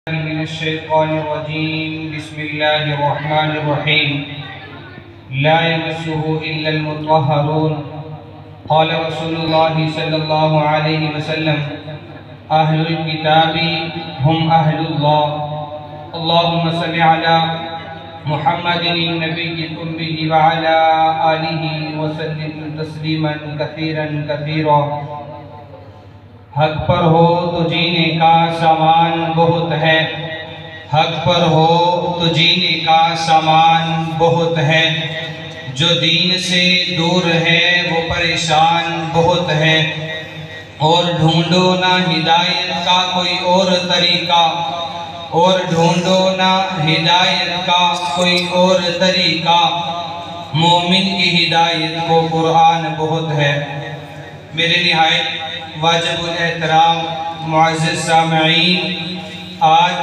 من الشيطان الرجيم. بسم الله الرحمن الرحيم. لا يمسه إلا المطهرون. قال رسول الله صلى الله عليه وسلم: أهل الكتاب هم أهل الله. اللهم صل على محمد النبي الأمي وعلى آله وسلم تسلیما كثيرا كثيرا. حق پر ہو تو جینے کا سامان بہت ہے، حق پر ہو تو جینے کا سامان بہت ہے. جو دین سے دور ہے وہ پریشان بہت ہے. اور ڈھونڈو نہ ہدایت کا کوئی اور طریقہ، اور ڈھونڈو نہ ہدایت کا کوئی اور طریقہ. مومن کی ہدایت کو قرآن بہت ہے. میرے نہایت واجب الاحترام معزز سامعین، آج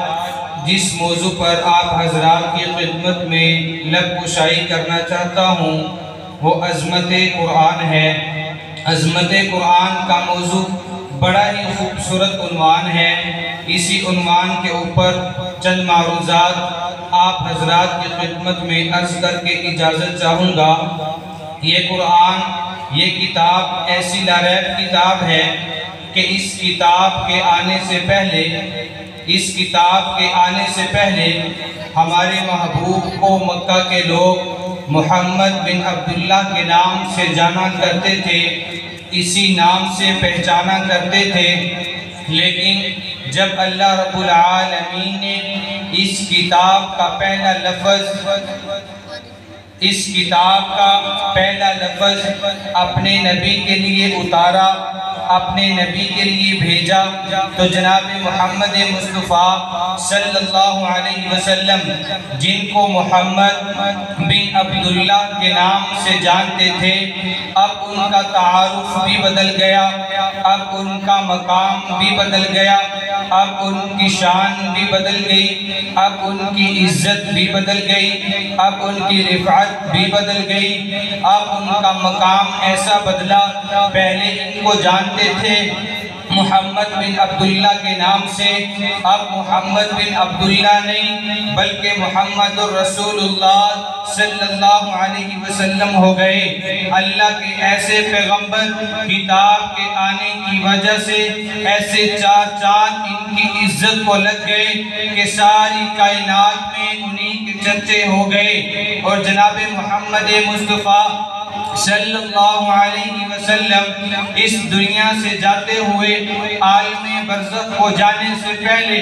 جس موضوع پر آپ حضرات کی خدمت میں لب کشائی کرنا چاہتا ہوں وہ عظمت قرآن ہے. عظمت قرآن کا موضوع بڑا ہی خوبصورت عنوان ہے. اسی عنوان کے اوپر چند معروضات آپ حضرات کی خدمت میں عرض کر کے اجازت چاہوں گا. یہ قرآن، یہ کتاب ایسی لاریب کتاب ہے کہ اس کتاب کے آنے سے پہلے ہمارے محبوب کو مکہ کے لوگ محمد بن عبداللہ کے نام سے جانا کرتے تھے، اسی نام سے پہچانا کرتے تھے. لیکن جب اللہ رب العالمین نے اس کتاب کا پہلا لفظ اپنے نبی کے لیے اتارا، اپنے نبی کے لیے بھیجا، تو جناب محمد مصطفیٰ صلی اللہ علیہ وسلم، جن کو محمد بن عبداللہ کے نام سے جانتے تھے، اب ان کا تعارف بھی بدل گیا، اب ان کا مقام بھی بدل گیا، اب ان کی شان بھی بدل گئی، اب ان کی عزت بھی بدل گئی، اب ان کی رفعت بھی بدل گئی، اب ان کا مقام ایسا بدلا. پہلے ان کو جانتے تھے محمد بن عبداللہ کے نام سے، اب محمد بن عبداللہ نہیں بلکہ محمد الرسول اللہ صلی اللہ علیہ وسلم ہو گئے. اللہ کے ایسے پیغمبر کتاب کے آنے کی وجہ سے ایسے چار چاند ان کی عزت کو لگ گئے کہ ساری کائنات میں انہی کے چرچے ہو گئے. اور جناب محمد مصطفیٰ صلی اللہ علیہ وسلم اس دنیا سے جاتے ہوئے عالم برزخ کو جانے سے پہلے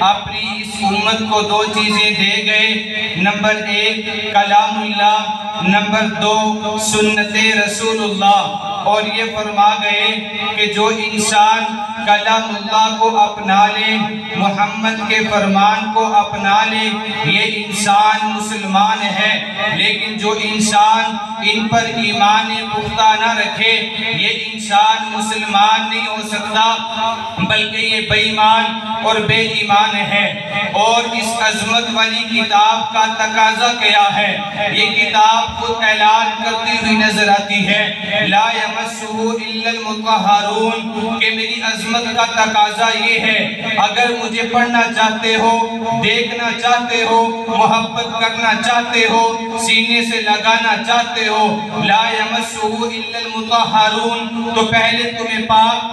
اپنی اس امت کو دو چیزیں دے گئے. نمبر 1 کلام اللہ، نمبر 2 سنت رسول اللہ. اور یہ فرما گئے کہ جو انسان کلام اللہ کو اپنا لے، محمد کے فرمان کو اپنا لے، یہ انسان مسلمان ہے. لیکن جو انسان ان پر ایمان پختہ نہ رکھے، یہ انسان مسلمان نہیں ہو سکتا بلکہ یہ بے ایمان اور بے ایمان ہے. اور اس عظمت والی کتاب کا تقاضا کیا ہے؟ یہ کتاب خود اعلان کرتی ہوئی نظر آتی ہے، لا یمسہ الا المطہرون، کہ میری عظمت کا تقاضا یہ ہے، اگر مجھے پڑھنا چاہتے ہو، دیکھنا چاہتے ہو، محبت کرنا چاہتے ہو، سینے سے لگانا چاہتے ہو، لا یمسہ الا المطہرون، تو پہلے تمہیں پاک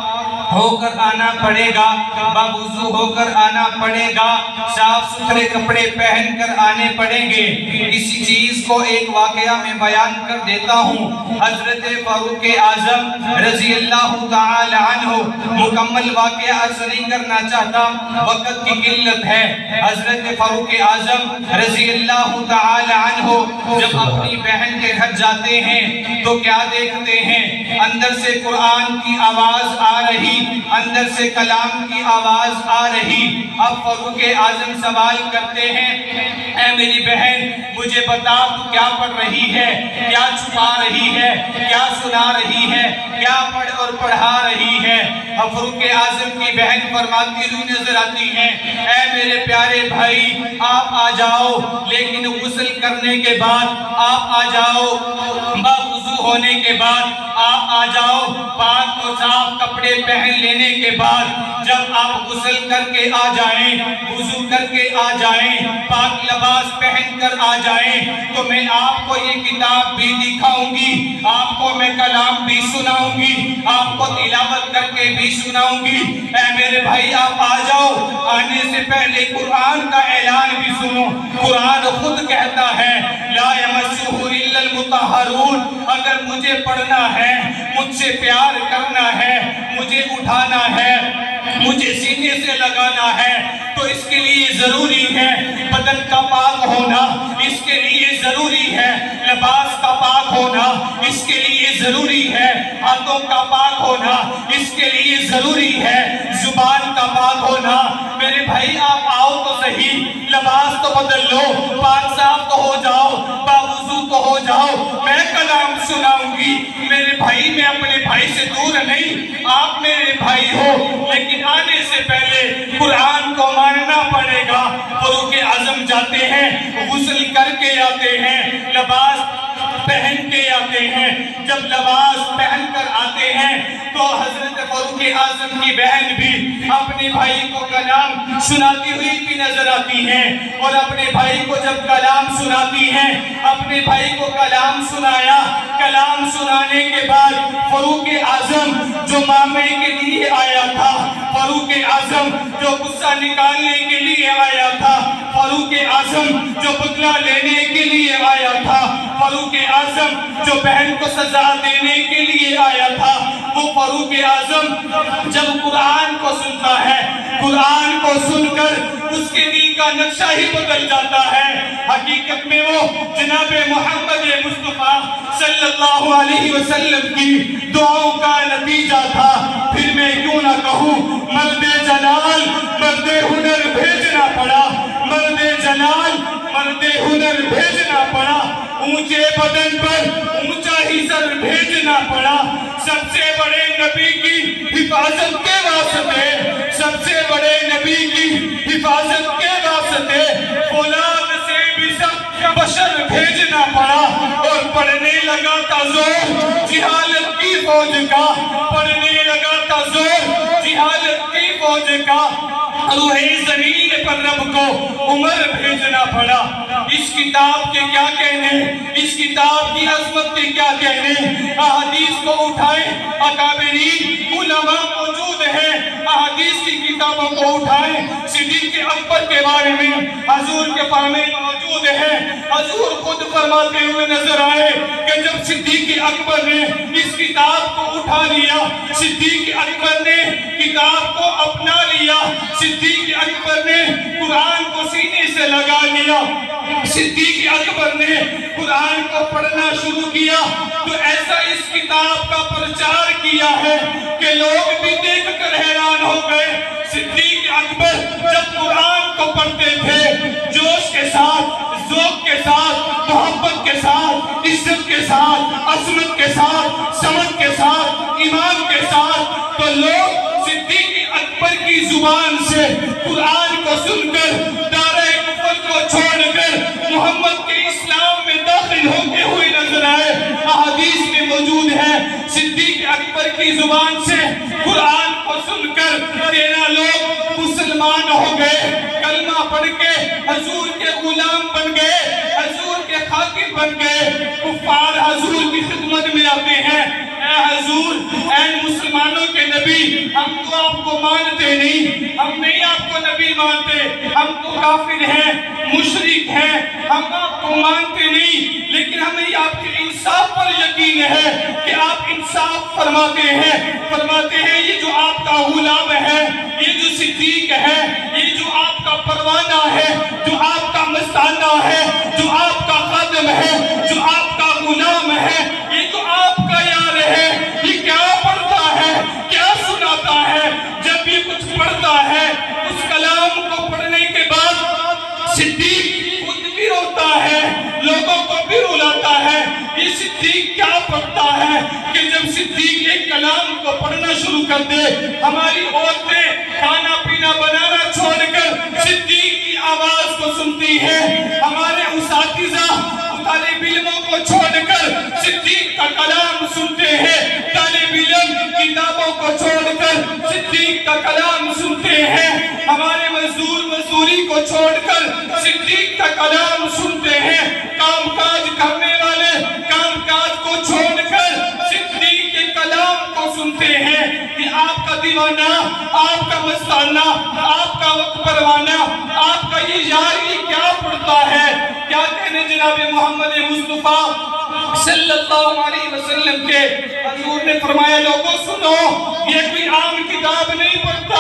ہو کر آنا پڑے گا، باوضو ہو کر آنا پڑے گا، صاف ستھرے کپڑے پہن کر آنے پڑیں گے. اسی چیز کو ایک واقعہ میں بیان کر دیتا ہوں. حضرت فاروق اعظم رضی اللہ تعالی عنہ، مکمل واقعہ عرض نہیں کرنا چاہتا، وقت کی قلت ہے. حضرت فاروق اعظم رضی اللہ تعالی عنہ جب اپنی بہن کے گھر جاتے ہیں تو کیا دیکھتے ہیں؟ اندر سے قرآن کی آواز آ رہی، اندر سے کلام کی آواز آ رہی. اب فاروق اعظم سوال کرتے ہیں، اے میری بہن مجھے بتا تو کیا پڑھ رہی ہے، کیا چھپا رہی ہے، کیا سنا رہی ہے، کیا پڑھ اور پڑھا رہی ہے؟ اب فاروق اعظم کی بہن فرماتی ہوئی نظر آتی ہیں، اے میرے پیارے بھائی آپ آ جاؤ، لیکن غسل کرنے کے بعد آپ آ جاؤ، باوضو ہونے کے بعد آپ آ جاؤ، پاک و صاف کپڑے پہن لینے کے بعد جب آپ غسل کر کے آ جائیں، وضو کر کے آ جائیں، پاک لباس پہن کر آ جائیں، تو میں آپ کو یہ کتاب بھی دکھاؤں گی، آپ کو میں کلام بھی سناؤں گی، آپ کو تلاوت کر کے بھی سناؤں گی۔ اے میرے بھائی آپ آ جاؤ، آنے سے پہلے قرآن کا اعلان بھی سنو۔ قرآن خود کہتا ہے لا یمسہ الا المطہرون، اگر مجھے پڑھنا ہے، مجھ سے پیار کرنا ہے، مجھے اٹھانا ہے، مجھے سینے سے لگانا ہے، تو اس کے لیے ضروری ہے بدن کا پاک ہونا، اس کے لیے ضروری ہے لباس کا پاک ہونا، اس کے لیے ضروری ہے ہاتھوں کا پاک ہونا، اس کے لیے ضروری ہے زبان کا پاک ہونا۔ میرے بھائی آپ آؤ تو صحیح، لباس تو بدل لو، پاک صاف تو ہو جاؤ، باوضو تو ہو جاؤ، میں کلام سناؤں گی۔ میرے بھائی میں اپنے بھائی سے دور نہیں، آپ میرے بھائی ہو، لیکن آنے سے پہلے قرآن کو ماننا پڑے گا۔ فاروق اعظم جاتے ہیں، غسل کر کے آتے ہیں، لباس پہن کے آتے ہیں، جب لباس پہن کر آتے ہیں تو حضرت فاروق اعظم کی بہن بھی اپنے بھائی کو کلام سناتی ہوئی بھی نظر آتی ہیں، اور اپنے بھائی کو جب کلام سناتی ہیں، اپنے بھائی کو کلام سنایا، کلام سنانے کے بعد فاروق اعظم جو معاملے کے لیے آیا تھا، فاروق اعظم جو غصہ نکالنے کے لیے آیا تھا، فاروق اعظم جو بدلہ لینے کے لیے آیا تھا، فاروق اعظم جو بہن کو سزا دینے کے لیے آیا تھا، وہ فاروق اعظم جب قرآن کو سنتا ہے، قرآن کو سن کر اس کے دل کا نقشہ ہی بدل جاتا ہے۔ حقیقت میں وہ جناب محمد مصطفیٰ صلی اللہ علیہ وسلم کی دعاؤں کا نتیجہ تھا۔ پھر میں کیوں نہ کہوں مرد جلال مرد ہنر بھیجنا پڑا، مرد جلال مرد ہنر بھیجنا پڑا، اونچے بدن پر اونچا ہی سر بھیجنا پڑا، سب سے بڑے نبی کی حفاظت کے واسطے، سب سے بڑے نبی کی حفاظت کے واسطے فولاد سے بھی سخت بشر بھیجنا پڑا، اور پڑھنے لگا تھا زور جہالت کی فوج کا، پڑھنے لگا تھا زور جہالت کی فوج کا، روح زمین پر رب کو عمر بھیجنا پڑا۔ اس کتاب کے کیا کہنے، اس کتاب کی عظمت کے کیا کہنے، احادیث کو اٹھائیں، اکابرین علماء موجود ہیں، احادیث کی کتابوں کو اٹھائیں، صدیق اکبر کے بارے میں حضور کے فرمان موجود ہیں۔ حضور خود فرماتے ہوئے نظر آئے کہ جب صدیق اکبر نے اس کتاب کو اٹھا لیا، صدیق اکبر نے کتاب کو اپنا لیا، صدیق اکبر نے قرآن کو سینے سے لگا لیا، صدیق اکبر نے قرآن کو پڑھنا شروع کیا، تو ایسا اس کتاب کا پرچار کیا ہے کہ لوگ بھی دیکھ کر حیران ہو گئے۔ صدیق اکبر جب قرآن کو پڑھتے تھے جوش کے ساتھ، ذوق کے ساتھ، محبت کے ساتھ، عزت کے ساتھ، عظمت کے ساتھ، سمجھ کے ساتھ، ایمان کے ساتھ، تو لوگ صدیق اکبر کی زبان سے قرآن کو سن کر دارِ کفر کو چھوڑ کر محمد کے اسلام میں داخل ہوتے ہوئے نظر آئے۔ احادیث میں موجود ہے صدیق اکبر کی زبان سے قرآن کو سن کر 13 لوگ مسلمان ہو گئے، کلمہ پڑھ کے حضور کے غلام بن گئے، حضور کے خادم بن گئے۔ کفار حضور کی خدمت میں آتے ہیں، اے حضور، اے مسلمانوں کے نبی، ہم تو آپ کو مانتے نہیں، ہم نہیں آپ کو نبی مانتے، ہم تو کافر ہیں، مشرک ہیں، ہم آپ کو مانتے نہیں، لیکن ہمیں آپ کے انصاف پر یقین ہے کہ آپ انصاف فرماتے ہیں یہ جو آپ کا غلام ہے، یہ جو صدیق ہے، یہ جو آپ کا پروانہ ہے، جو آپ کا مستانہ ہے، جو آپ کا خادم ہے، جو آپ کا غلام ہے، یہ جو آپ کا یار ہے، یہ کیا پڑھتا ہے، کیا سناتا ہے؟ جب یہ کچھ پڑھتا ہے، اس کلام کو پڑھنے کے بعد صدیق خود بھی روتا ہے، لوگوں کو بھی رلاتا ہے۔ یہ صدیق کیا پڑھتا ہے کہ جب صدیق ایک کلام کو پڑھنا شروع کر دے، ہماری عورتیں کھانا پینا بنانا چھوڑ کر صدیق کی آواز کو سنتی ہیں، ہمارے اساتذہ طالب علموں کو چھوڑ کر صدیق کا کلام سنتے ہیں، طالب علم کتابوں کو چھوڑ کر صدیق کا کلام سنتے ہیں، ہمارے مزدور مزدوری کو چھوڑ کر صدیق کا کلام سنتے ہیں، کام کاج کرنے والے کام کاج کو چھوڑ کر صدیق کے کلام کو سنتے ہیں۔ یہ آپ کا دیوانہ، آپ کا مستانہ، آپ کا وقت پروانہ، آپ کا یہ یار یہ کیا پڑھتا ہے؟ کیا کہنے جناب محمد مصطفیٰ صلی اللہ علیہ وسلم کے؟ حضور نے فرمایا لوگوں سنو، یہ کوئی عام کتاب نہیں پڑھتا،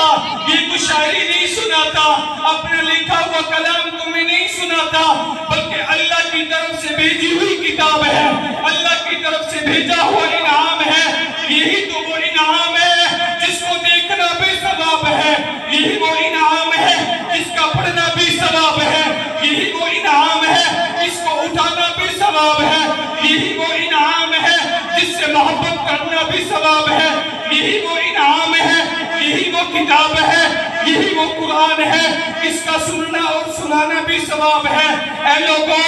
یہ کوئی شاعری نہیں سناتا، اپنا لکھا ہوا کلام تمہیں نہیں سناتا، بلکہ اللہ کی طرف سے بھیجی ہوئی کتاب ہے، اللہ کی طرف سے بھیجا ہوا انعام ہے۔ یہی تو وہ انعام ہے جس کو دیکھنا بھی ثواب ہے، یہی وہ انعام ہے جس کا پڑھنا بھی ثواب ہے، یہی وہ انعام ہے جس کو اٹھانا بھی ثواب ہے، یہی وہ انعام ہے جس سے محبت کرنا بھی ثواب ہے، یہی وہ انعام ہے، یہی وہ کتاب ہے، یہی وہ قرآن ہے، اس کا سننا اور سنانا بھی ثواب ہے۔ اے لوگوں،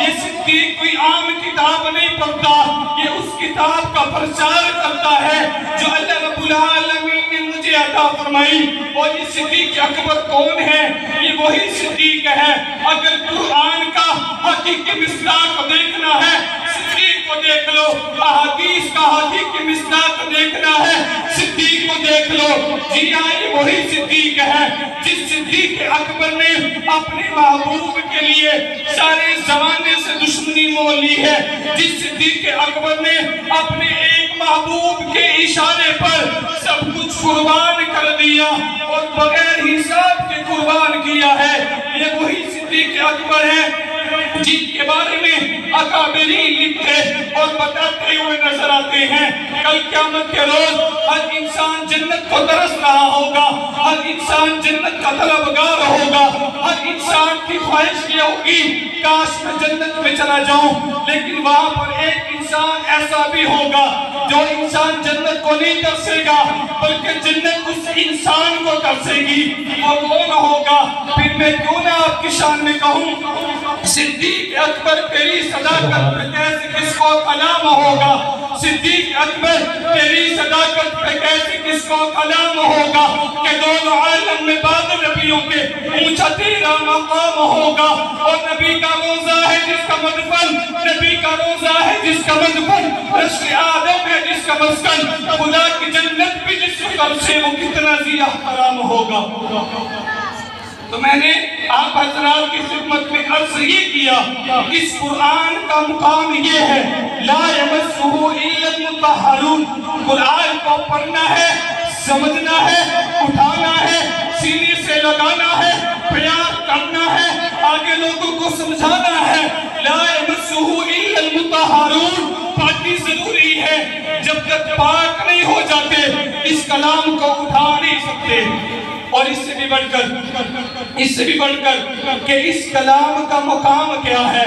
یہ صدیق کوئی عام کتاب نہیں پڑھتا، یہ اس کتاب کا پرچار کرتا ہے جو اللہ رب العالمین نے مجھے عطا فرمائی۔ اور یہ صدیق اکبر کون ہے؟ یہ وہی صدیق ہے۔ اگر قرآن کا حقیقی مصداق دیکھنا ہے صدیق کو دیکھ لو، احادیث کا حقیقی مصداق دیکھنا ہے صدیق کو دیکھ لو۔ جی ہاں، یہ وہی صدیق ہے جس صدیق اکبر نے اپنے محبوب کے لیے سارے زمانے سے دشمنی مول لی ہے، جس صدیق اکبر نے اپنے ایک محبوب کے اشارے پر سب کچھ قربان کر دیا اور بغیر حساب کے قربان کیا ہے۔ یہ وہی صدیق اکبر ہے جن کے بارے میں اکابرین لکھتے اور بتاتے ہوئے نظر آتے ہیں کل قیامت کے روز ہر انسان جنت کو ترس رہا ہوگا، ہر انسان جنت کا طلبگار ہوگا، ہر انسان کی خواہش یہ ہوگی کاش میں جنت میں چلا جاؤں، لیکن وہاں پر ایک انسان ایسا بھی ہوگا جو انسان جنت کو نہیں ترسے گا بلکہ جنت اس انسان کو ترسے گی۔ وہ کون ہوگا؟ پھر میں کیوں نہ آپ کی شان میں کہوں صدیق اکبر تیری صداقت پہ کیسے کس کو کلام ہوگا، صدیق اکبر تیری صداقت پہ کیسے کس کو کلام ہوگا کہ دونوں عالم میں بعد نبیوں کے اونچا تیرا مقام ہوگا۔ اور نبی کا روزہ ہے جس کا مدفن، نبی کا روزہ ہے جس کا مدفن، رشت آدم ہے جس کا مسکن، خدا کی جنت بھی جس طرف سے وہ کتنا زیادہ حرام ہوگا۔ تو میں نے آپ حضرات کی خدمت میں عرض یہ کیا، اس قرآن کا مقام یہ ہے لا یمسہ الا المطہرون۔ قرآن کو پڑھنا ہے، سمجھنا ہے، اٹھانا ہے، سینے سے لگانا ہے، پیار کرنا ہے، آگے لوگوں کو سمجھانا ہے۔ لا یمسہ الا المطہرون، پاکی ضروری ہے، جب تک پاک نہیں ہو جاتے اس کلام کو اٹھا نہیں سکتے۔ اور اس سے بھی بڑھ کر کہ اس کلام کا مقام کیا ہے،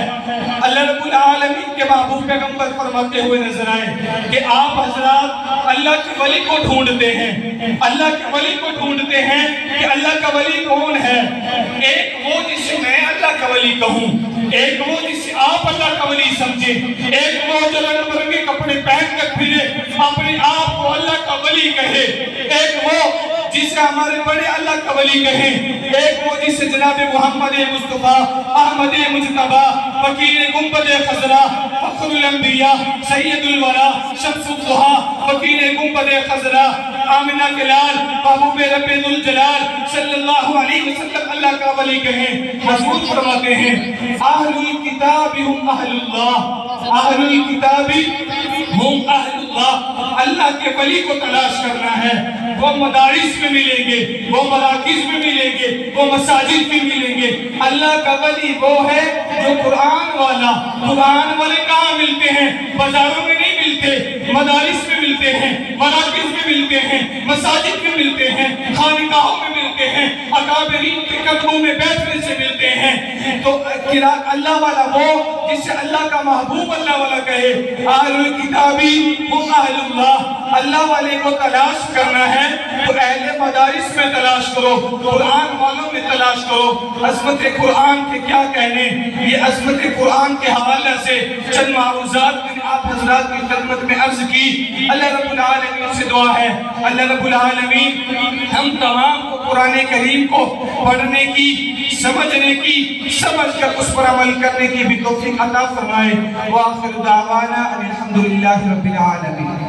اللہ رب العالمین کے محبوب پیغمبر فرماتے ہوئے نظر آئے کہ آپ حضرات اللہ کے ولی کو ڈھونڈتے ہیں، اللہ کے ولی کو ڈھونڈتے ہیں کہ اللہ کا ولی کون ہے؟ ایک وہ جسے میں اللہ کا ولی کہوں، ایک وہ جسے آپ اللہ کا ولی سمجھیں، ایک وہ جو رنگ برنگے کپڑے پہن کر پھرے اپنے آپ کو اللہ کا ولی کہے، ایک وہ جسے ہمارے بڑے اللہ کا ولی کہیں، ایک وہ جسے جناب محمد مصطفیٰ احمد مجتبیٰ وکیل گنبد خضرا فخر الانبیاء سید الورا شمس الضحیٰ وکیل گنبد خضرا آمنہ کے لال محبوب رب ذوالجلال صلی اللہ علیہ وسلم اللہ کا ولی کہیں۔ حضور فرماتے ہیں اہل الکتاب ہم اہل اللہ، اہل الکتاب ہم اہل اللہ۔ اللہ کے ولی کو تلاش کرنا ہے، وہ مدارس میں ملیں گے، وہ مراکز میں ملیں گے، وہ مساجد میں ملیں گے۔ اللہ کا ولی وہ ہے جو قرآن والا، قرآن والے کہاں ملتے ہیں؟ بازاروں میں نہیں ملتے، مدارس میں ملتے ہیں، مراکز میں ملتے ہیں، مساجد میں ملتے ہیں، خانقاہوں میں ملتے ہیں، اکابرین کے قدموں میں بیٹھنے سے سے ملتے ہیں تو اللہ والا وہ جسے اللہ کا محبوب اللہ والا کہے اہل الکتابی ہم اہل اللہ، اللہ والے کو تلاش کرنا ہے تو اہل مدارس میں تلاش کرو، قرآن والوں میں تلاش کرو۔ عظمت قرآن کے کیا کہنے، یہ عظمت قرآن کے حوالے سے چند معروضات میں آپ حضرات کی خدمت میں عرض کی۔ اللہ رب العالمین سے دعا ہے اللہ رب العالمین ہم تمام کو قرآن کریم کو پڑھنے کی، سمجھنے کی، سمجھ کر اس پر عمل کرنے کی بھی توفیق عطا فرمائے۔ وآخر دعوانا الحمدللہ رب العالمین۔